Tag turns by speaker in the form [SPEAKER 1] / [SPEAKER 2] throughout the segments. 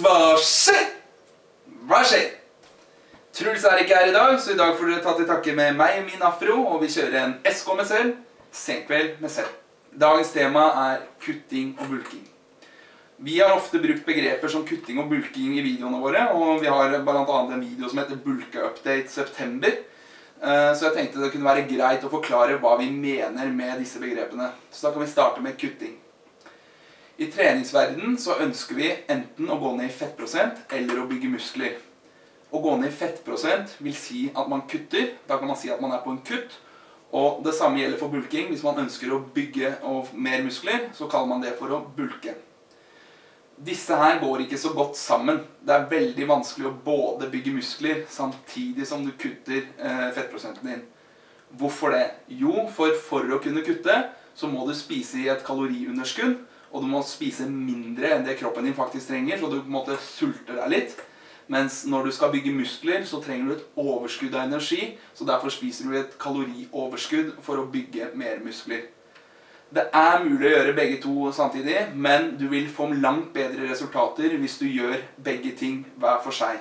[SPEAKER 1] hva skjer? Hva skjer? Truls er ikke her i dag, så i dag får dere ta til takke med meg og min afro, og vi kjører en SK med selv, senkveld med selv. Dagens tema er kutting og bulking. Vi har ofte brukt begreper som kutting og bulking i videoene våre, og vi har blant annet en video som heter Bulke Update September. Så jeg tenkte det kunne være greit å forklare hva vi mener med disse begrepene. Så da kan vi starte med kutting. I treningsverdenen så ønsker vi enten å gå ned i fettprosent eller å bygge muskler. Å gå ned i fettprosent vil si at man kutter, da kan man si at man er på en kutt. Og det samme gjelder for bulking. Hvis man ønsker å bygge mer muskler, så kaller man det for å bulke. Disse her går ikke så godt sammen. Det er veldig vanskelig å både bygge muskler samtidig som du kutter fettprosenten din. Hvorfor det? Jo, for å kunne kutte så må du spise i et kaloriunderskudd, og du må spise mindre enn det kroppen din faktisk trenger, så du på en måte sulter deg litt. Mens når du skal bygge muskler, så trenger du et overskudd av energi, så derfor spiser du et kalorioverskudd for å bygge mer muskler. Det er mulig å gjøre begge to samtidig, men du vil få langt bedre resultater hvis du gjør begge ting hver for seg.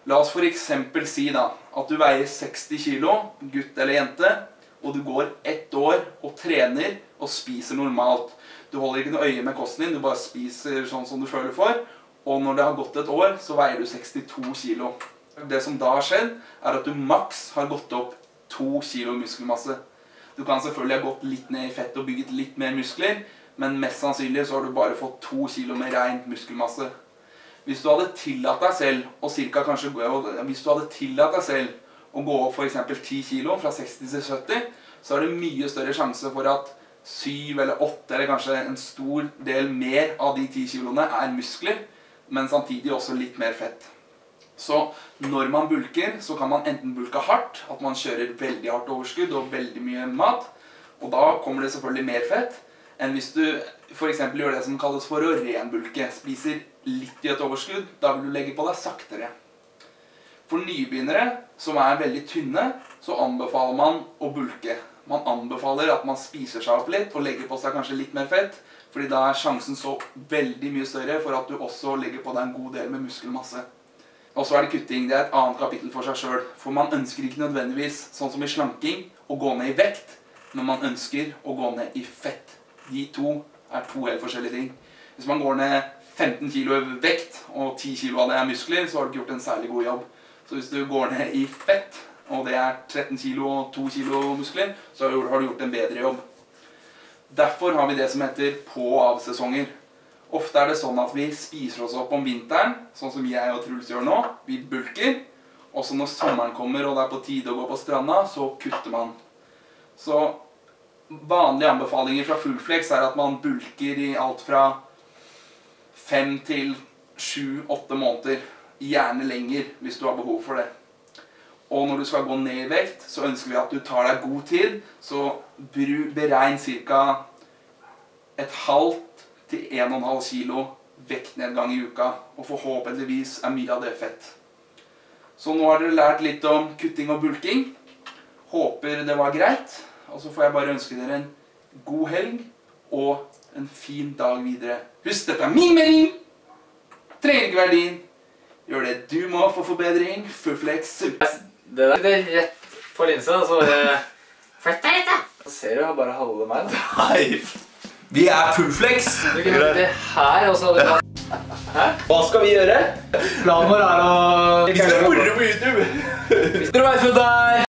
[SPEAKER 1] La oss for eksempel si da, at du veier 60 kilo, gutt eller jente, og du går 1 år og trener og spiser normalt. Du holder ikke noe øye med kosten din, du bare spiser sånn som du føler for, og når det har gått 1 år, så veier du 62 kilo. Det som da har skjedd, er at du maks har gått opp 2 kilo muskelmasse. Du kan selvfølgelig ha gått litt ned i fett og bygget litt mer muskler, men mest sannsynlig så har du bare fått 2 kilo med ren muskelmasse. Hvis du hadde tillatt deg selv å gå opp for eksempel 10 kilo fra 60 til 70, så er det mye større sjanse for at 7 eller 8 eller kanskje en stor del mer av de 10 kiloene er muskler, men samtidig også litt mer fett. Så når man bulker, så kan man enten bulke hardt, at man kjører veldig hardt overskudd og veldig mye mat, og da kommer det selvfølgelig mer fett, enn hvis du for eksempel gjør det som kalles for å renbulke, spiser litt i et overskudd, da vil du legge på deg saktere. For nybegynnere som er veldig tynne, så anbefaler man å bulke. Man anbefaler at man spiser seg opp litt og legger på seg kanskje litt mer fett, fordi da er sjansen så veldig mye større for at du også legger på deg en god del med muskelmasse. Og så er det kutting. Det er et annet kapittel for seg selv. For man ønsker ikke nødvendigvis, sånn som i slanking, å gå ned i vekt, men man ønsker å gå ned i fett. De to er to helt forskjellige ting. Hvis man går ned 15 kilo i vekt, og 10 kilo av det er muskler, så har du ikke gjort en særlig god jobb. Så hvis du går ned i fett, og det er 13 kilo og 2 kilo muskler, så har du gjort en bedre jobb. Derfor har vi det som heter på- og avsesonger. Ofte er det sånn at vi spiser oss opp om vinteren, sånn som jeg og Truls gjør nå. Vi bulker, og så når sommeren kommer og det er på tide å gå på stranda, så kutter man. Så vanlige anbefalinger fra Fullflex er at man bulker i alt fra 5 til 7-8 måneder. Gjerne lenger hvis du har behov for det. Og når du skal gå ned i vekt, så ønsker vi at du tar deg god tid, så beregn ca. et halvt til 1,5 kilo vektnedgang i uka, og forhåpentligvis er mye av det fett. Så nå har dere lært litt om kutting og bulking. Håper det var greit, og så får jeg bare ønske dere en god helg og en fin dag videre. Husk, dette er min mening! Trenger ikke verdien. Gjør det du må for forbedring. Fullflex.
[SPEAKER 2] Det der er rett på linsa, så flytt deg litt da! Da ser du bare halve meg da.
[SPEAKER 1] Nei! Vi er Fullflex!
[SPEAKER 2] Du kunne gjort det her, og så hadde du... Hæ?
[SPEAKER 1] Hva skal vi gjøre?
[SPEAKER 2] Planen vår er å...
[SPEAKER 1] Vi skal moro på YouTube!
[SPEAKER 2] Dere vet for deg!